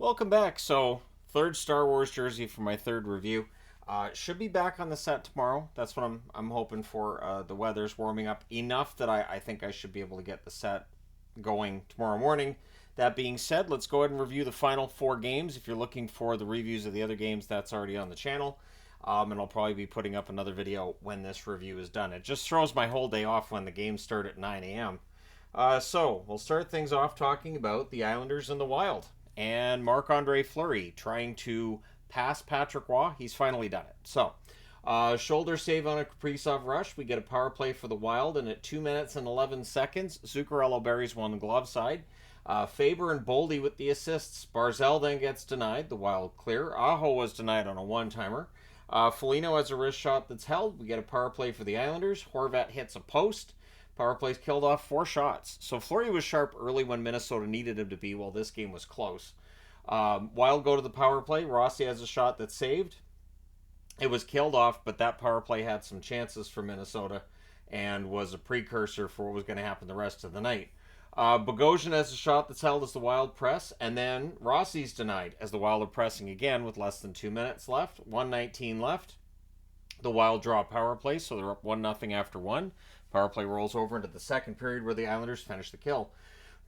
Welcome back. So, third Star Wars jersey for my third review. Should be back on the set tomorrow. That's what I'm hoping for. The weather's warming up enough that I think I should be able to get the set going tomorrow morning. That being said, let's go ahead and review the final four games. If you're looking for the reviews of the other games, that's already on the channel. And I'll probably be putting up another video when this review is done. It just throws my whole day off when the games start at 9 a.m. So, we'll start things off talking about the Islanders and the Wild. And Marc-Andre Fleury trying to pass Patrick Roy. He's finally done it. So, shoulder save on a Kaprizov rush. We get a power play for the Wild, and at 2 minutes and 11 seconds, Zuccarello buries one glove side. Faber and Boldy with the assists. Barzal then gets denied. The Wild clear. Aho was denied on a one-timer. Foligno has a wrist shot that's held. We get a power play for the Islanders. Horvat hits a post. Power plays killed off 4 shots. So Fleury was sharp early when Minnesota needed him to be, while this game was close. Wild go to the power play. Rossi has a shot that's saved. It was killed off, but that power play had some chances for Minnesota and was a precursor for what was going to happen the rest of the night. Bogosian has a shot that's held as the Wild press, and then Rossi's denied as the Wild are pressing again with less than 2 minutes left. 1:19 left. The Wild draw a power play, so they're up 1-0 after 1. Power play rolls over into the second period where the Islanders finish the kill.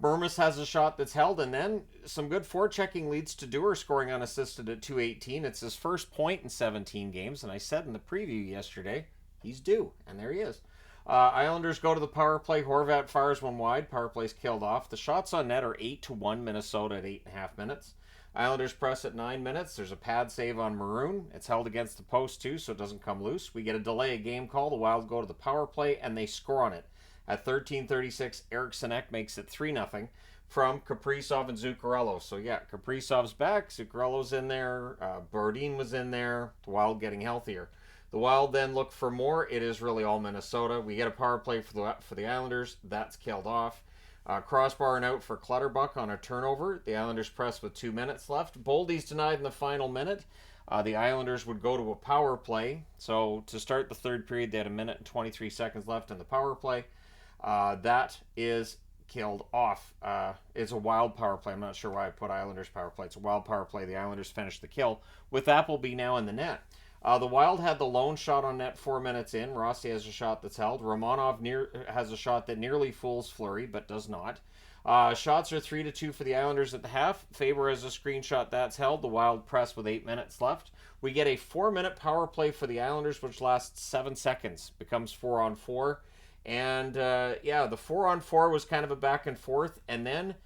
Burmis has a shot that's held, and then some good forechecking leads to Dewar scoring unassisted at 2:18. It's his first point in 17 games, and I said in the preview yesterday, he's due, and there he is. Islanders go to the power play. Horvat fires one wide. Power play's killed off. The shots on net are 8-1 Minnesota at 8.5 minutes. Islanders press at 9 minutes. There's a pad save on Maroon. It's held against the post too, so it doesn't come loose. We get a delay of game call. The Wild go to the power play, and they score on it. At 13:36, Eric Sinek makes it 3-0 from Kaprizov and Zuccarello. So yeah, Kaprizov's back. Zuccarello's in there. Brodin was in there. The Wild getting healthier. The Wild then look for more. It is really all Minnesota. We get a power play for the Islanders. That's killed off. Crossbar and out for Clutterbuck on a turnover. The Islanders press with 2 minutes left. Boldy's denied in the final minute. The Islanders would go to a power play. So to start the third period, they had 1 minute and 23 seconds left in the power play. That is killed off. It's a Wild power play. I'm not sure why I put Islanders power play. It's a Wild power play. The Islanders finish the kill with Appleby now in the net. The Wild had the lone shot on net 4 minutes in. Rossi has a shot that's held. Romanov has a shot that nearly fools Fleury, but does not. Shots are 3-2 for the Islanders at the half. Faber has a screenshot that's held. The Wild press with 8 minutes left. We get a 4-minute power play for the Islanders, which lasts 7 seconds. Becomes 4-on-4. And yeah, the 4-on-4 was kind of a back and forth. And then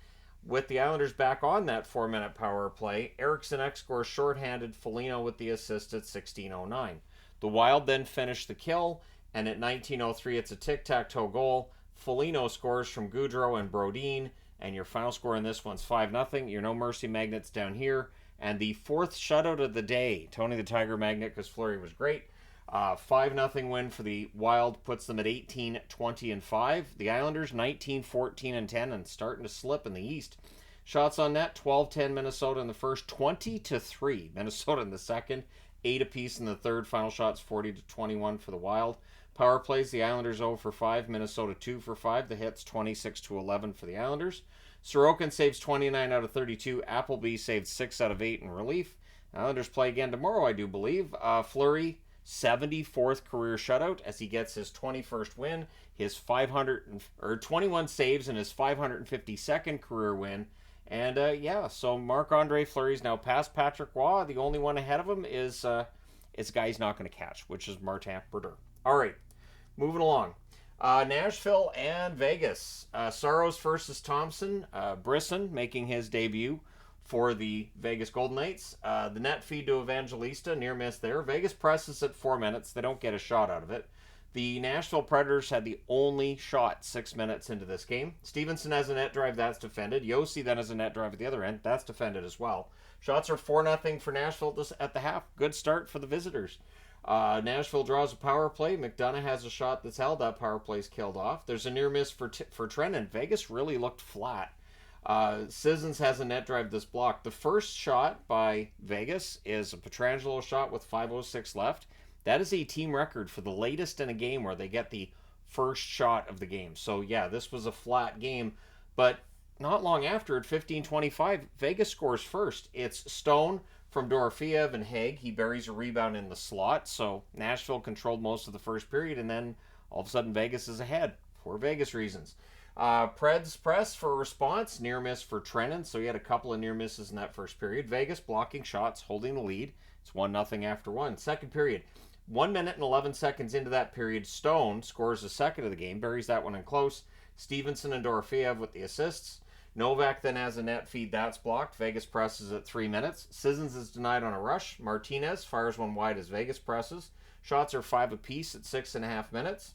with the Islanders back on that 4-minute power play, Eriksson Ek scores shorthanded. Foligno with the assist at 16:09. The Wild then finish the kill, and at 19:03, it's a tic-tac-toe goal. Foligno scores from Goudreau and Brodin, and your final score in this one's 5-0. Your no mercy magnets down here, and the fourth shutout of the day, Tony the Tiger Magnet, because Fleury was great. 5-0 win for the Wild puts them at 18-20-5. The Islanders 19-14-10 and starting to slip in the East. Shots on net 12-10 Minnesota in the first, 20-3 Minnesota in the second, 8 apiece in the third. Final shots 40-21 for the Wild. Power plays, the Islanders 0 for 5, Minnesota 2 for 5. The hits 26-11 for the Islanders. Sorokin saves 29 out of 32. Appleby saved 6 out of 8 in relief. Islanders play again tomorrow, I do believe. Fleury 74th career shutout as he gets his 21st win, his 21 saves, and his 552nd career win. And yeah, so Marc-Andre Fleury's now past Patrick Roy. The only one ahead of him is a guy he's not going to catch, which is Martin Brodeur. All right, moving along. Nashville and Vegas. Saros versus Thompson. Brisson making his debut for the Vegas Golden Knights. The net feed to Evangelista, near miss there. Vegas presses at 4 minutes. They don't get a shot out of it. The Nashville Predators had the only shot 6 minutes into this game. Stevenson has a net drive, that's defended. Yossi then has a net drive at the other end, that's defended as well. Shots are 4-0 for Nashville at the half. Good start for the visitors. Nashville draws a power play. McDonough has a shot that's held. That power play's killed off. There's a near miss for Trennan. Vegas really looked flat. Sissons has a net drive that's blocked. The first shot by Vegas is a Pietrangelo shot with 5:06 left. That is a team record for the latest in a game where they get the first shot of the game. So yeah, this was a flat game, but not long after, at 15:25, Vegas scores first. It's Stone from Dorofeev and Haig. He buries a rebound in the slot, so Nashville controlled most of the first period, and then all of a sudden Vegas is ahead for Vegas reasons. Preds press for a response, near miss for Trennan, so he had a couple of near misses in that first period. Vegas blocking shots, holding the lead. It's 1-0 after one. Second period, 1 minute and 11 seconds into that period, Stone scores the second of the game, buries that one in close. Stevenson and Dorofeev with the assists. Novak then has a net feed, that's blocked. Vegas presses at 3 minutes. Sissons is denied on a rush. Martinez fires one wide as Vegas presses. Shots are 5 apiece at 6.5 minutes.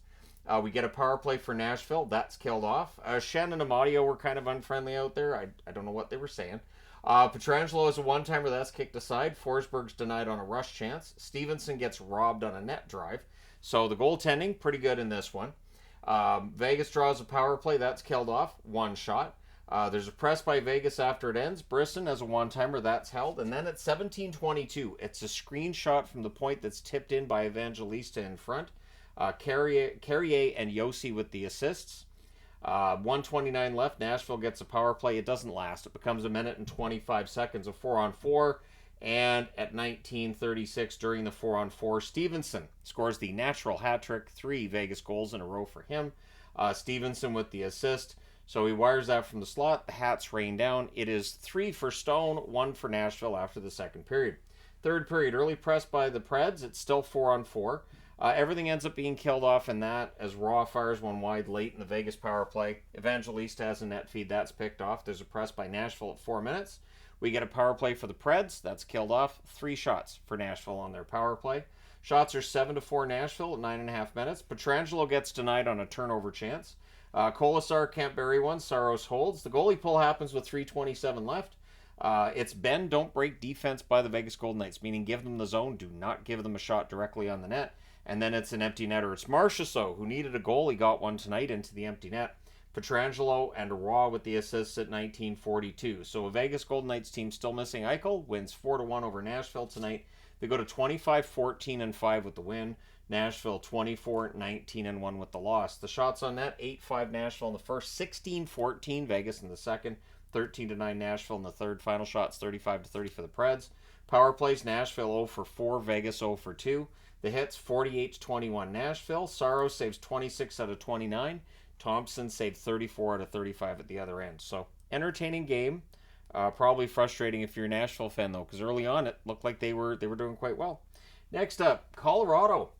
We get a power play for Nashville. That's killed off. Shannon and Amadio were kind of unfriendly out there. I don't know what they were saying. Pietrangelo is a one-timer. That's kicked aside. Forsberg's denied on a rush chance. Stevenson gets robbed on a net drive. So the goaltending, pretty good in this one. Vegas draws a power play. That's killed off. One shot. There's a press by Vegas after it ends. Brisson has a one-timer. That's held. And then at 17:22, it's a screenshot from the point that's tipped in by Evangelista in front. Carrier and Yossi with the assists. 1:29 left. Nashville gets a power play. It doesn't last. It becomes a minute and 25 seconds of 4-on-4. And at 19:36 during the 4-on-4, Stevenson scores the natural hat trick. 3 Vegas goals in a row for him. Stevenson with the assist. So he wires that from the slot. The Hats rain down. It is 3 for Stone, 1 for Nashville after the second period. Third period, early press by the Preds. It's still 4-on-4. Everything ends up being killed off in that as Raw fires one wide late in the Vegas power play. Evangelista has a net feed. That's picked off. There's a press by Nashville at 4 minutes. We get a power play for the Preds. That's killed off. 3 shots for Nashville on their power play. Shots are 7-4 Nashville at 9.5 minutes. Pietrangelo gets denied on a turnover chance. Kolasar can't bury one. Saros holds. The goalie pull happens with 3:27 left. It's bend, don't break defense by the Vegas Golden Knights, meaning give them the zone. Do not give them a shot directly on the net. And then it's an empty netter. It's Marchessault, who needed a goal. He got one tonight into the empty net. Pietrangelo and Raw with the assists at 19:42. So a Vegas Golden Knights team still missing Eichel wins 4-1 over Nashville tonight. They go to 25-14-5 with the win. Nashville 24-19-1 with the loss. The shots on net, 8-5 Nashville in the first, 16-14 Vegas in the second, 13-9 Nashville in the third. Final shots 35-30 for the Preds. Power plays, Nashville 0 for 4, Vegas 0 for 2. The hits 48-21 Nashville. Saros saves 26 out of 29. Thompson saved 34 out of 35 at the other end. So entertaining game. Probably frustrating if you're a Nashville fan though, because early on it looked like they were doing quite well. Next up, Colorado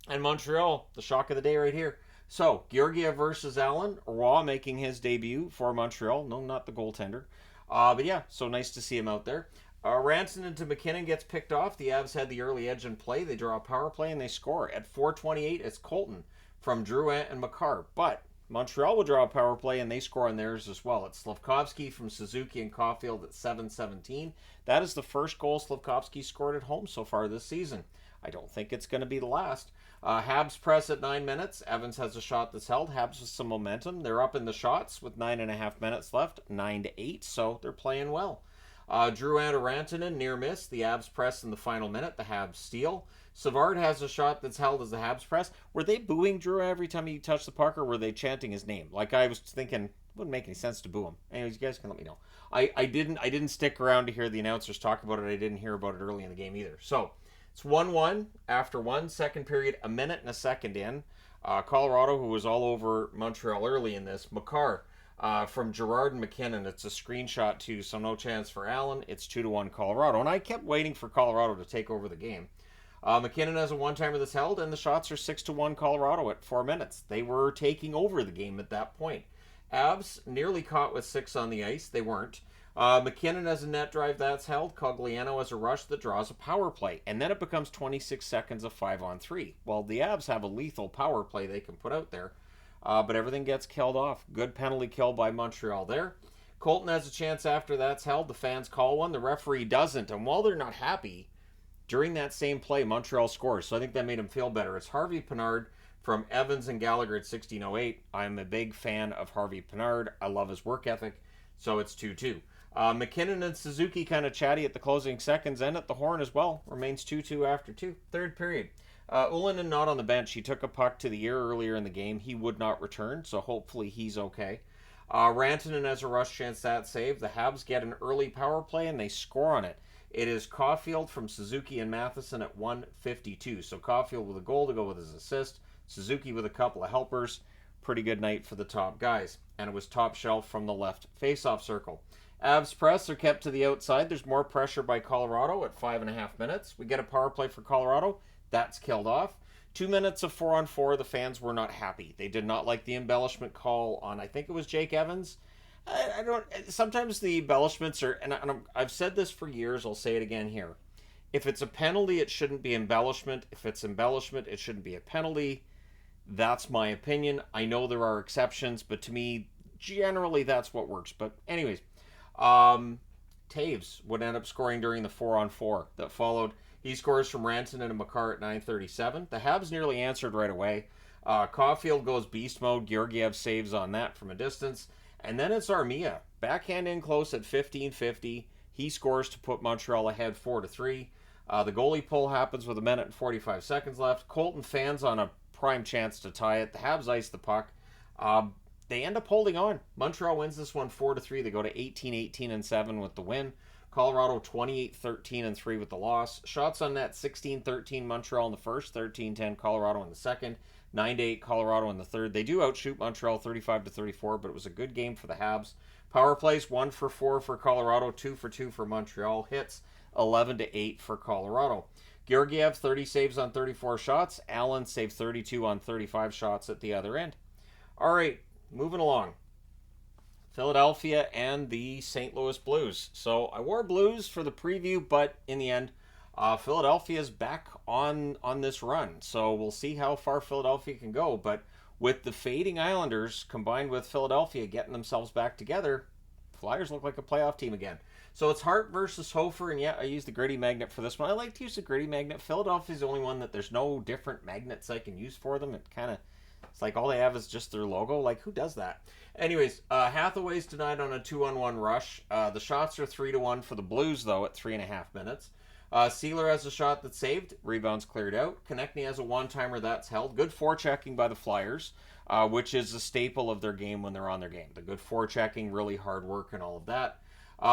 and Montreal. The shock of the day right here. So Georgiev versus Allen. Raw making his debut for Montreal. No, not the goaltender. But yeah, so nice to see him out there. Rantanen to McKinnon gets picked off. The Avs had the early edge in play. They draw a power play and they score. At 4:28, it's Colton from Drouin and Makar. But Montreal will draw a power play and they score on theirs as well. It's Slavkovsky from Suzuki and Caulfield at 7:17. That is the first goal Slavkovsky scored at home so far this season. I don't think it's going to be the last. Habs press at 9 minutes. Evans has a shot that's held. Habs with some momentum. They're up in the shots with 9.5 minutes left. 9-8, so they're playing well. Drouin to Rantanen, near miss. The Avs press in the final minute. The Habs steal. Savard has a shot that's held as the Habs press. Were they booing Drouin every time he touched the puck, or were they chanting his name? Like, I was thinking, it wouldn't make any sense to boo him. Anyways, you guys can let me know. I didn't stick around to hear the announcers talk about it. I didn't hear about it early in the game either. So it's 1-1 after one second period, a minute and a second in. Colorado, who was all over Montreal early in this. Makar from Girard and McKinnon. It's a screenshot too, so no chance for Allen. It's 2-1 Colorado. And I kept waiting for Colorado to take over the game. McKinnon has a one-timer that's held, and the shots are 6-1 Colorado at 4 minutes. They were taking over the game at that point. Avs nearly caught with 6 on the ice. They weren't. McKinnon has a net drive that's held. Cogliano has a rush that draws a power play. And then it becomes 26 seconds of 5-on-3. Well, the Avs have a lethal power play they can put out there. But everything gets killed off. Good penalty kill by Montreal there. Colton has a chance after that's held. The fans call one. The referee doesn't. And while they're not happy, during that same play, Montreal scores. So I think that made him feel better. It's Harvey Pinard from Evans and Gallagher at 16:08. I'm a big fan of Harvey Pinard. I love his work ethic. So it's 2-2. McKinnon and Suzuki kind of chatty at the closing seconds and at the horn as well. Remains 2-2 after 2. Third period. Ullinen not on the bench. He took a puck to the ear earlier in the game. He would not return, so hopefully he's okay. Rantanen has a rush chance that save. The Habs get an early power play and they score on it. It is Caulfield from Suzuki and Matheson at 1:52. So Caulfield with a goal to go with his assist. Suzuki with a couple of helpers. Pretty good night for the top guys. And it was top shelf from the left faceoff circle. Avs press are kept to the outside. There's more pressure by Colorado at 5.5 minutes. We get a power play for Colorado. That's killed off. 2 minutes of 4-on-4. The fans were not happy. They did not like the embellishment call on, I think it was Jake Evans. I don't. Sometimes the embellishments are, and I've said this for years. I'll say it again here. If it's a penalty, it shouldn't be embellishment. If it's embellishment, it shouldn't be a penalty. That's my opinion. I know there are exceptions, but to me, generally that's what works. But anyways, Taves would end up scoring during the 4-on-4 that followed. He scores from Rantanen and McCarr at 9:37. The Habs nearly answered right away. Caulfield goes beast mode. Georgiev saves on that from a distance. And then it's Armia. Backhand in close at 15:50. He scores to put Montreal ahead 4-3. The goalie pull happens with 1 minute and 45 seconds left. Colton fans on a prime chance to tie it. The Habs ice the puck. They end up holding on. Montreal wins this one 4-3. They go to 18-18-7 with the win. Colorado 28-13-3 with the loss. Shots on net 16-13 Montreal in the first, 13-10 Colorado in the second, 9-8 Colorado in the third. They do outshoot Montreal 35-34, but it was a good game for the Habs. Power plays 1-for-4 for Colorado, 2-for-2 for Montreal. Hits 11-8 for Colorado. Georgiev 30 saves on 34 shots. Allen saved 32 on 35 shots at the other end. All right, moving along. Philadelphia and the St. Louis Blues. So I wore blues for the preview, but in the end, Philadelphia is back on this run. So we'll see how far Philadelphia can go. But with the fading Islanders combined with Philadelphia getting themselves back together, Flyers look like a playoff team again. So it's Hart versus Hofer, and yeah, I used the gritty magnet for this one. I like to use the gritty magnet. Philadelphia's the only one that there's no different magnets I can use for them. It's like all they have is just their logo. Like, who does that? Anyways, Hathaway's denied on a 2-on-1 rush. The shots are 3-1 for the Blues, though, at 3.5 minutes. Sealer has a shot that's saved. Rebounds cleared out. Konechny has a one-timer that's held. Good forechecking by the Flyers, which is a staple of their game when they're on their game. The good forechecking, really hard work, and all of that.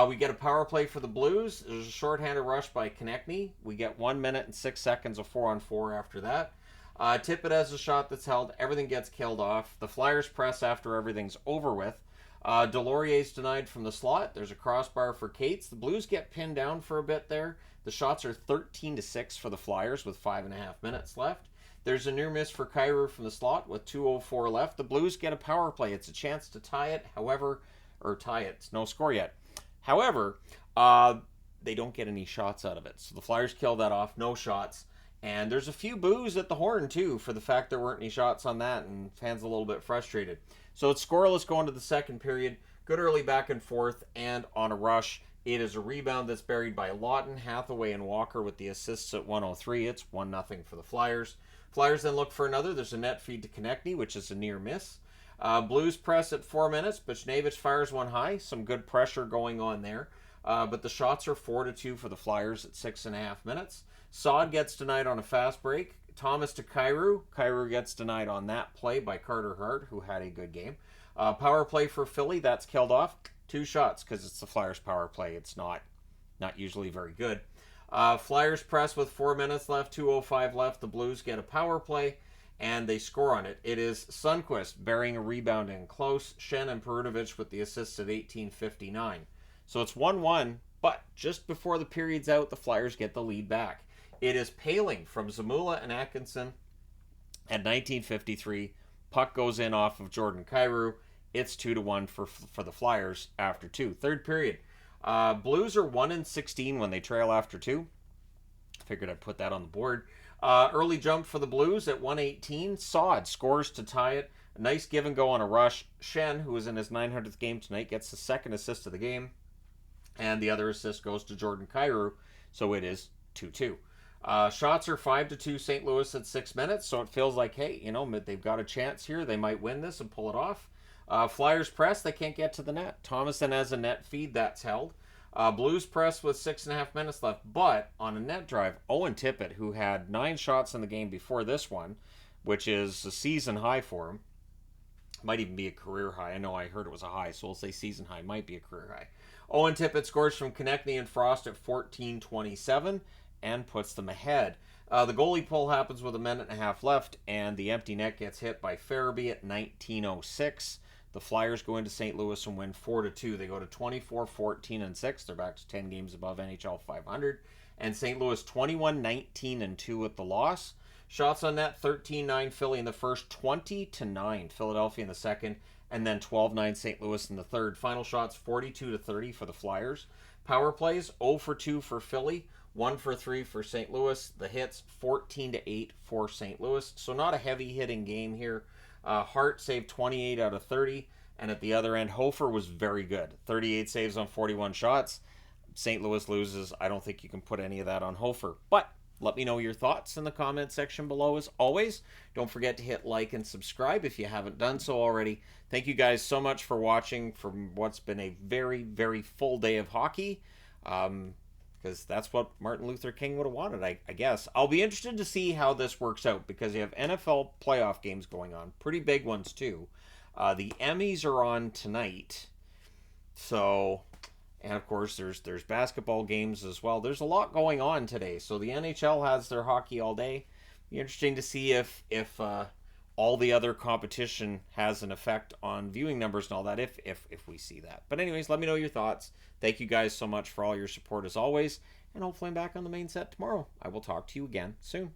We get a power play for the Blues. There's a shorthanded rush by Konechny. We get 1 minute and 6 seconds of 4-on-4 after that. Tippett has a shot that's held. Everything gets killed off. The Flyers press after everything's over with. Delorier's denied from the slot. There's a crossbar for Cates. The Blues get pinned down for a bit there. The shots are 13-6 for the Flyers with 5.5 minutes left. There's a near miss for Kyrou from the slot with 2:04 left. The Blues get a power play. It's a chance to tie it. It's no score yet. However, they don't get any shots out of it. So the Flyers kill that off. No shots. And there's a few boos at the horn, too, for the fact there weren't any shots on that, and fans a little bit frustrated. So it's scoreless going to the second period. Good early back and forth, and on a rush, it is a rebound that's buried by Lawton, Hathaway, and Walker with the assists at 1:03. It's 1-0 for the Flyers. Flyers then look for another. There's a net feed to Konechny, which is a near miss. Blues press at 4 minutes. Buchnevich fires one high. Some good pressure going on there. But the shots are 4-2 for the Flyers at 6.5 minutes. Saad gets denied on a fast break. Thomas to Kyrou. Kyrou gets denied on that play by Carter Hart, who had a good game. Power play for Philly. That's killed off. 2 shots because it's the Flyers power play. It's not usually very good. Flyers press with 4 minutes left. 2:05 left. The Blues get a power play, and they score on it. It is Sundqvist burying a rebound in close. Shen and Perunovic with the assists at 18:59. So it's 1-1, but just before the period's out, the Flyers get the lead back. It is Paling from Zamula and Atkinson at 19:53. Puck goes in off of Jordan Kyrou. It's 2-1 for the Flyers after 2. Third period. Blues are 1-16 when they trail after 2. Figured I'd put that on the board. Early jump for the Blues at 1:18. Saad scores to tie it. A nice give and go on a rush. Shen, who is in his 900th game tonight, gets the second assist of the game. And the other assist goes to Jordan Kyrou. So it is 2-2. Shots are 5-2 St. Louis at 6 minutes, so it feels like, hey, they've got a chance here. They might win this and pull it off. Flyers press, they can't get to the net. Thomason has a net feed, that's held. Blues press with 6.5 minutes left, but on a net drive, Owen Tippett, who had 9 shots in the game before this one, which is a season high for him, Might even be a career high. I know I heard it was a high, so we'll say season high. Might be a career high. Owen Tippett scores from Konechny and Frost at 14:27 and puts them ahead. The goalie pull happens with a minute and a half left, and the empty net gets hit by Farabee at 19:06. The Flyers go into St. Louis and win 4-2. They go to 24-14-6. They're back to 10 games above NHL 500. And St. Louis 21-19-2 with the loss. Shots on net 13-9 Philly in the first, 20-9 Philadelphia in the second, and then 12-9 St. Louis in the third. Final shots 42-30 for the Flyers. Power plays 0 for 2 for Philly, 1 for 3 for St. Louis. The hits 14-8 for St. Louis. So not a heavy hitting game here. Hart saved 28 out of 30, and at the other end, Hofer was very good. 38 saves on 41 shots. St. Louis loses. I don't think you can put any of that on Hofer, but let me know your thoughts in the comment section below as always. Don't forget to hit like and subscribe if you haven't done so already. Thank you guys so much for watching for what's been a very, very full day of hockey. Because that's what Martin Luther King would have wanted, I guess. I'll be interested to see how this works out because you have NFL playoff games going on. Pretty big ones, too. The Emmys are on tonight. So... And of course, there's basketball games as well. There's a lot going on today. So the NHL has their hockey all day. Be interesting to see if all the other competition has an effect on viewing numbers and all that. If we see that. But anyways, let me know your thoughts. Thank you guys so much for all your support as always. And hopefully I'm back on the main set tomorrow. I will talk to you again soon.